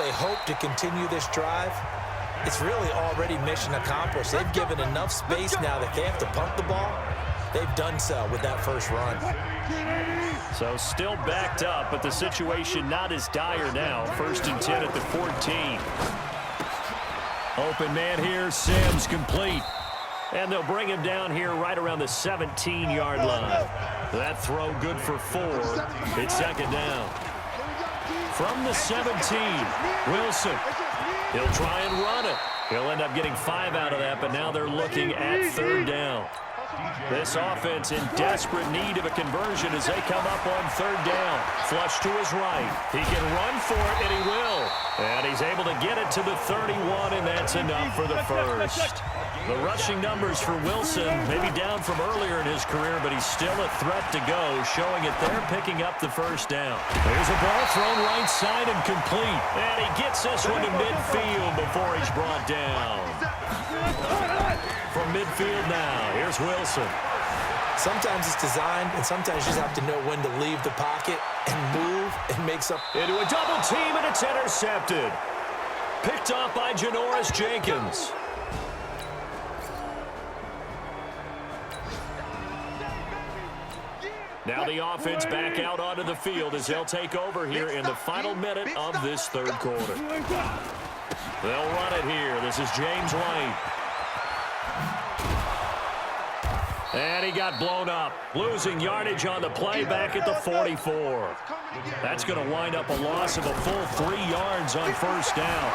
they hope to continue this drive, it's really already mission accomplished. They've given enough space now that they have to punt the ball. They've done so with that first run. So still backed up, but the situation not as dire now. 1st and 10 at the 14. Open man here, Sims complete. And they'll bring him down here right around the 17-yard line. That throw good for 4. It's 2nd down. From the 17, Wilson. He'll try and run it. He'll end up getting 5 out of that, but now they're looking at 3rd down. This offense in desperate need of a conversion as they come up on 3rd down. Flush to his right. He can run for it, and he will. And he's able to get it to the 31, and that's enough for the first. The rushing numbers for Wilson may be down from earlier in his career, but he's still a threat to go, showing it there, picking up the 1st down. There's a ball thrown right side and complete. And he gets this one to midfield before he's brought down. From midfield now, here's Wilson. Sometimes it's designed, and sometimes you just have to know when to leave the pocket and move and makes up. Into a double team, and it's intercepted. Picked off by Janoris Jenkins. Now the offense back out onto the field as they'll take over here in the final minute of this 3rd quarter. They'll run it here. This is James White. And he got blown up, losing yardage on the play back at the 44. That's going to wind up a loss of a full 3 yards on 1st down.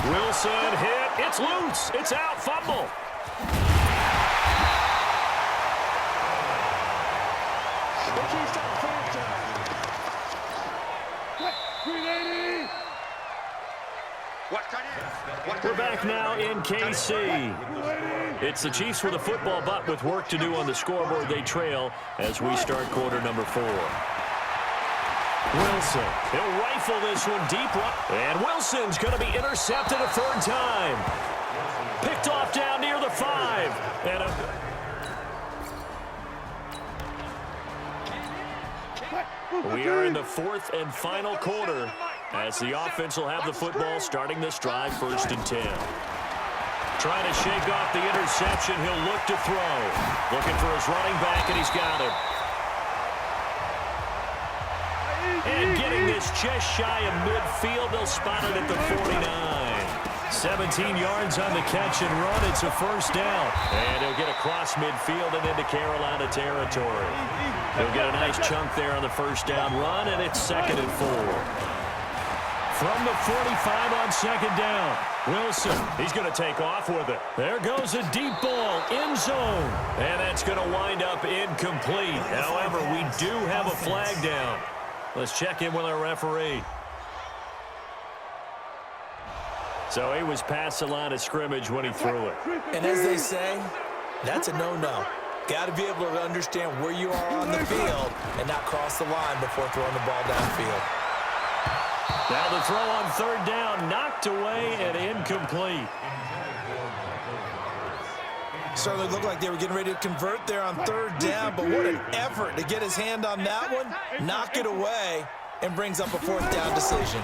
Wilson hit. It's loose. It's out. Fumble. We're back now in KC. It's the Chiefs with a football, but with work to do on the scoreboard, they trail as we start quarter number 4. Wilson, he'll rifle this one deep right. And Wilson's going to be intercepted a 3rd time. Picked off down near the 5. And we are in the 4th and final quarter as the offense will have the football starting this drive, 1st and 10. Trying to shake off the interception. He'll look to throw. Looking for his running back, and he's got him. And getting this just shy of midfield. They'll spot it at the 49. 17 yards on the catch and run. It's a 1st down. And he'll get across midfield and into Carolina territory. He'll get a nice chunk there on the 1st down run, and it's 2nd and 4. From the 45 on 2nd down, Wilson, he's going to take off with it. There goes a deep ball, end zone. And that's going to wind up incomplete. However, we do have a flag down. Let's check in with our referee. So he was past the line of scrimmage when he threw it. And as they say, that's a no-no. Got to be able to understand where you are on the field and not cross the line before throwing the ball downfield. Now the throw on 3rd down, knocked away and incomplete. Certainly looked like they were getting ready to convert there on 3rd down, but what an effort to get his hand on that one, knock it away, and brings up a 4th down decision.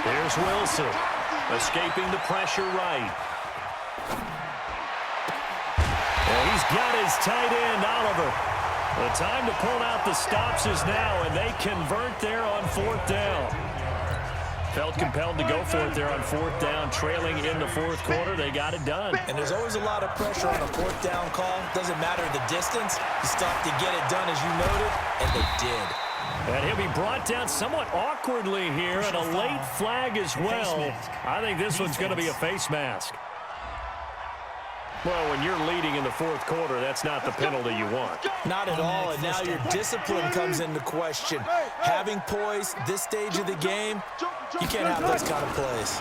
Here's Wilson, escaping the pressure right. And he's got his tight end, Oliver. The time to pull out the stops is now, and they convert there on 4th down. Felt compelled to go for it there on 4th down, trailing in the 4th quarter. They got it done. And there's always a lot of pressure on a 4th down call. Doesn't matter the distance. You stop to get it done, as you noted, and they did. And he'll be brought down somewhat awkwardly here, and a late flag as well. I think this one's going to be a face mask. Well, when you're leading in the 4th quarter, that's not the penalty you want. Not at all, and now your discipline comes into question. Having poise this stage of the game, you can't have those kind of plays.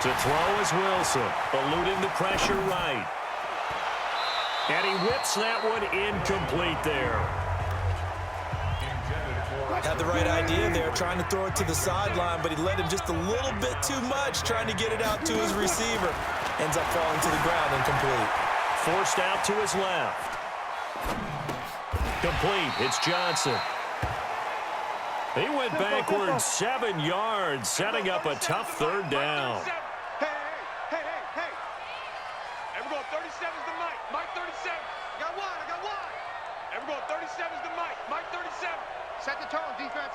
To throw is Wilson, eluding the pressure right. And he whips that one incomplete there. Had the right idea there, trying to throw it to the sideline, but he led him just a little bit too much, trying to get it out to his receiver. Ends up falling to the ground incomplete. Forced out to his left. Complete. It's Johnson. He went backwards 7 yards, setting up a tough third down. Hey. Everyone, 37's the Mike. Mike 37. I got one. Everyone, 37's the Mike. Mike 37. Set the tone, defense.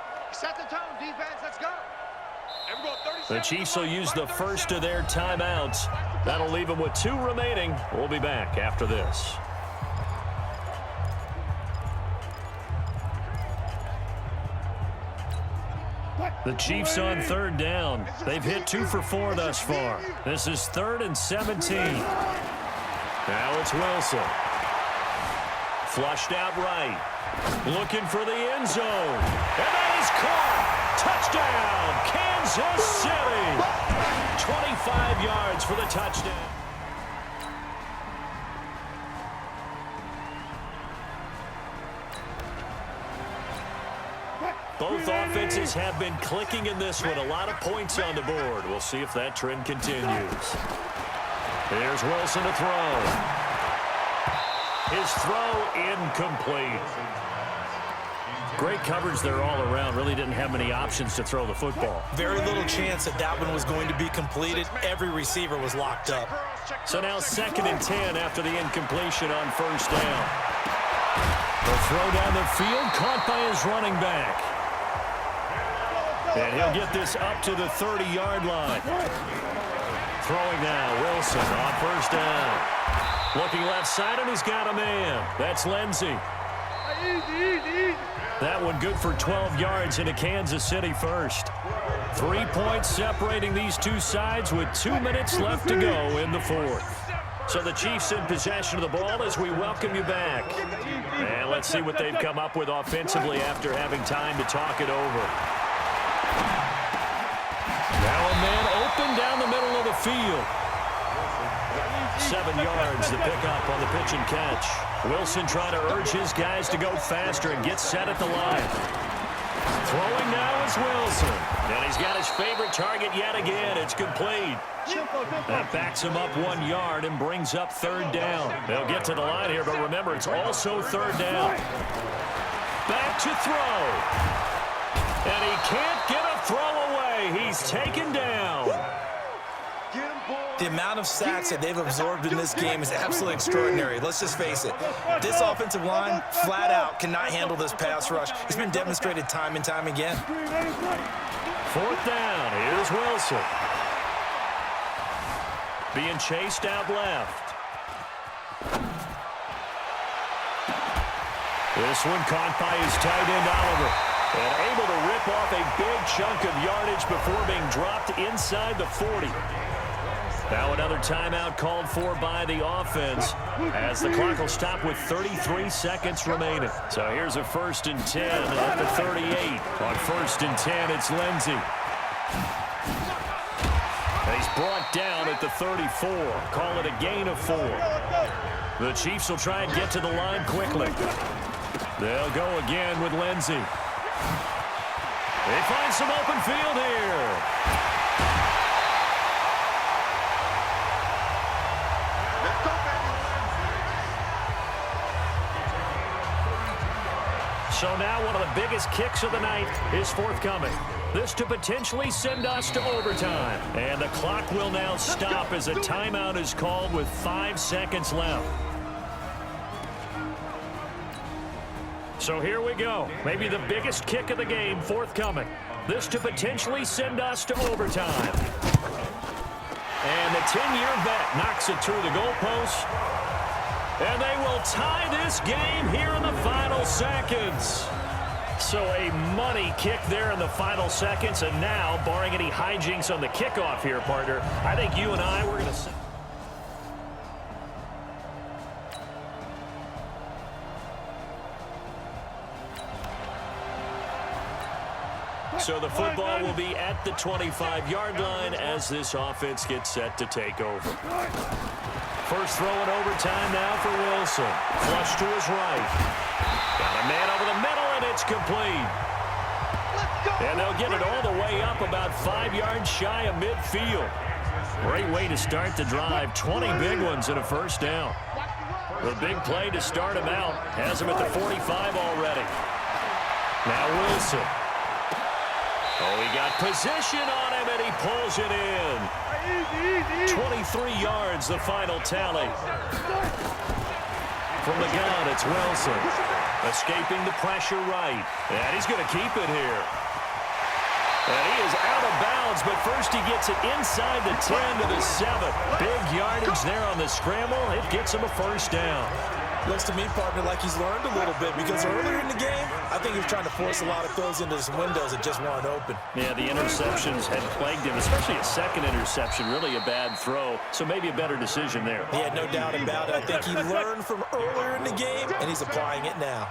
Let's go. Everyone, 37. The Chiefs will use the first of their timeouts. That'll leave them with 2 remaining. We'll be back after this. The Chiefs on third down. They've hit 2 for 4 thus far. This is 3rd and 17. Now it's Wilson. Flushed out right. Looking for the end zone. And that is caught. Touchdown, Kansas City. 25 yards for the touchdown. Both offenses have been clicking in this one. A lot of points on the board. We'll see if that trend continues. Here's Wilson to throw. His throw incomplete. Great coverage there all around. Really didn't have many options to throw the football. Very little chance that one was going to be completed. Every receiver was locked up. So now 2nd and 10 after the incompletion on first down. The throw down the field caught by his running back. And he'll get this up to the 30-yard line. Throwing now, Wilson on first down. Looking left side, and he's got a man. That's Lindsey. That one good for 12 yards into Kansas City first. 3 points separating these two sides with 2 minutes left to go in the 4th. So the Chiefs in possession of the ball as we welcome you back. And let's see what they've come up with offensively after having time to talk it over. Now a man open down the middle of the field. 7 yards the pickup on the pitch and catch. Wilson trying to urge his guys to go faster and get set at the line. Throwing now is Wilson. And he's got his favorite target yet again. It's complete. That backs him up 1 yard and brings up 3rd down. They'll get to the line here, but remember, it's also 3rd down. Back to throw. And he can't get a throw away. He's taken down. The amount of sacks that they've absorbed in this game is absolutely extraordinary. Let's just face it. This offensive line, flat out, cannot handle this pass rush. It's been demonstrated time and time again. 4th down. Here's Wilson. Being chased out left. This one caught by his tight end, Oliver. And able to rip off a big chunk of yardage before being dropped inside the 40. Now another timeout called for by the offense as the clock will stop with 33 seconds remaining. So here's a 1st and 10 at the 38. On 1st and 10, it's Lindsey. He's brought down at the 34. Call it a gain of 4. The Chiefs will try and get to the line quickly. They'll go again with Lindsey. They find some open field here. So now one of the biggest kicks of the night is forthcoming. This to potentially send us to overtime. And the clock will now stop as a timeout is called with 5 seconds left. So here we go. Maybe the biggest kick of the game forthcoming. This to potentially send us to overtime. And the 10-year vet knocks it through the goalpost. And they will tie this game here in the final seconds. So a money kick there in the final seconds. And now, barring any hijinks on the kickoff here, partner, I think you and I, we're going to... So the football will be at the 25-yard line as this offense gets set to take over. First throw in overtime now for Wilson. Flush to his right. Got a man over the middle, and it's complete. And they'll get it all the way up about 5 yards shy of midfield. Great way to start the drive. 20 big ones and a first down. The big play to start him out. Has him at the 45 already. Now Wilson. Oh, he got position on him, and he pulls it in. 23 yards, the final tally. From the gun, it's Wilson. Escaping the pressure right. And he's going to keep it here. And he is out of bounds, but first he gets it inside the 10 to the 7. Big yardage there on the scramble. It gets him a first down. Looks to me, partner, like he's learned a little bit because earlier in the game, I think he was trying to force a lot of throws into some windows that just weren't open. Yeah, the interceptions had plagued him, especially a second interception, really a bad throw. So maybe a better decision there. Yeah, no doubt about it. I think he learned from earlier in the game, and he's applying it now.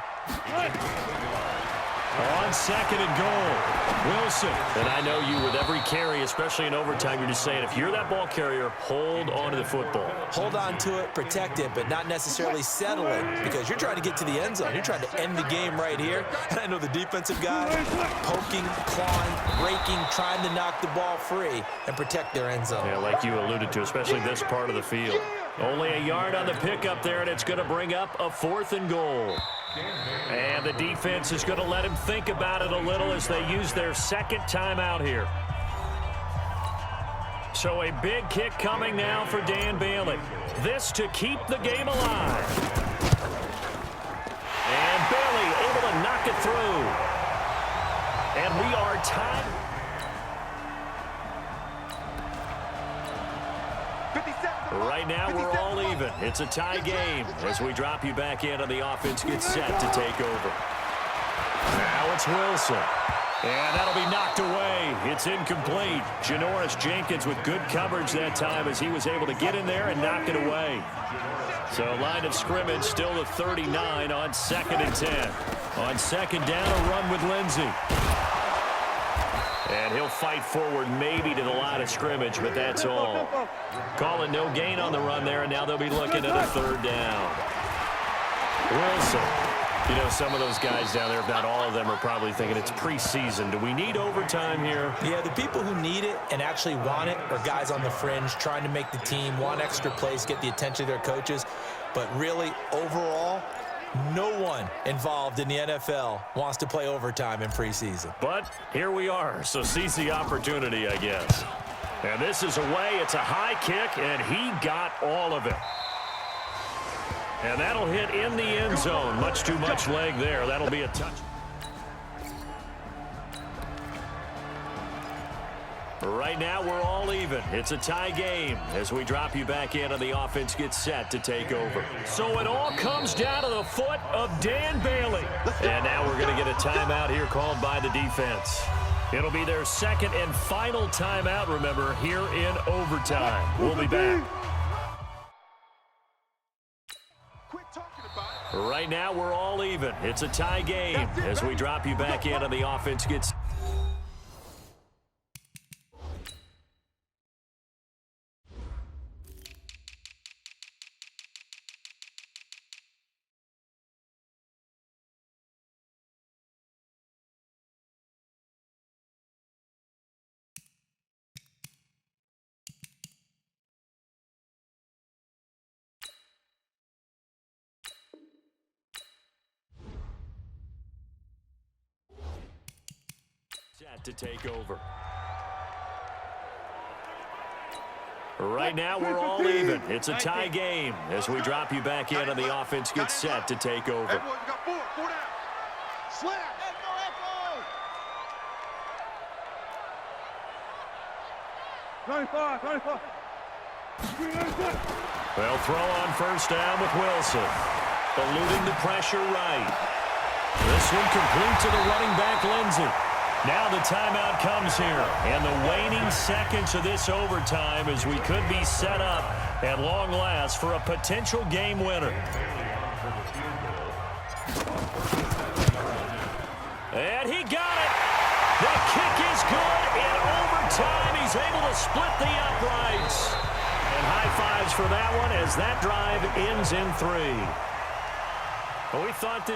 On second and goal, Wilson. And I know you, with every carry, especially in overtime, you're just saying, if you're that ball carrier, hold on to the football. Hold on to it, protect it, but not necessarily settle it, because you're trying to get to the end zone. You're trying to end the game right here. And I know the defensive guys poking, clawing, raking, trying to knock the ball free and protect their end zone. Yeah, like you alluded to, especially this part of the field. Only a yard on the pickup there, and it's going to bring up a 4th and goal. And the defense is going to let him think about it a little as they use their second timeout here. So a big kick coming now for Dan Bailey. This to keep the game alive. And Bailey able to knock it through. And we are tied. 57. Right now, we're all even. It's a tie game as we drop you back in and the offense gets set to take over. Now it's Wilson. And that'll be knocked away. It's incomplete. Janoris Jenkins with good coverage that time as he was able to get in there and knock it away. So line of scrimmage still the 39 on 2nd and 10. On second down, a run with Lindsey. And he'll fight forward maybe to the line of scrimmage, but that's all. Calling no gain on the run there, and now they'll be looking at a 3rd down. Wilson. You know, some of those guys down there, if not all of them, are probably thinking it's preseason. Do we need overtime here? Yeah, the people who need it and actually want it are guys on the fringe trying to make the team, want extra plays, get the attention of their coaches. But really, overall, no one involved in the NFL wants to play overtime in preseason. But here we are, so seize the opportunity, I guess. And this is away. It's a high kick, and he got all of it. And that'll hit in the end zone. Much too much leg there. That'll be a touch. Right now, we're all even. It's a tie game as we drop you back in and the offense gets set to take over. So it all comes down to the foot of Dan Bailey. And now we're going to get a timeout here called by the defense. It'll be their second and final timeout, remember, here in overtime. We'll be back. Right now, we're all even. It's a tie game as we drop you back in and the offense gets... to take over. Right now, we're all even. It's a tie game as we drop you back in and the offense gets set to take over. Everyone, you got 4 down. Slash. Echo. 25. Well, throw on first down with Wilson. Eluding the pressure right. This one complete to the running back, Lindsey. Now the timeout comes here, and the waning seconds of this overtime as we could be set up at long last for a potential game winner. And he got it. The kick is good in overtime. He's able to split the uprights. And high fives for that one as that drive ends in 3. Well, we thought this